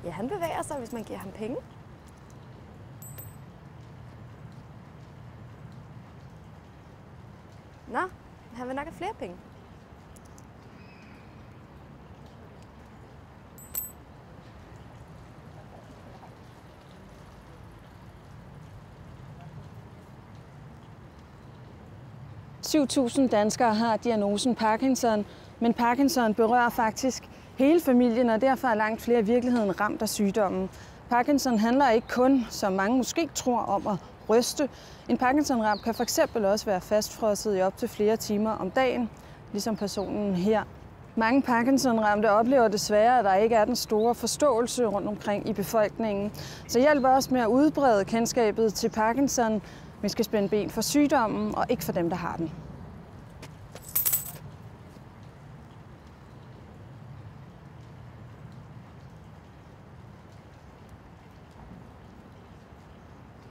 Ja, han bevæger sig, hvis man giver ham penge. Nå, han vil nok have flere penge. .000 danskere har diagnosen Parkinson, men Parkinson berører faktisk hele familien, og derfor er langt flere i virkeligheden ramt af sygdommen. Parkinson handler ikke kun, som mange måske tror, om at ryste. En Parkinson-ramt kan fx også være fastfrosset i op til flere timer om dagen, ligesom personen her. Mange Parkinson-ramte oplever desværre, at der ikke er den store forståelse rundt omkring i befolkningen. Så hjælp os med at udbrede kendskabet til Parkinson. Vi skal spænde ben for sygdommen, og ikke for dem, der har den.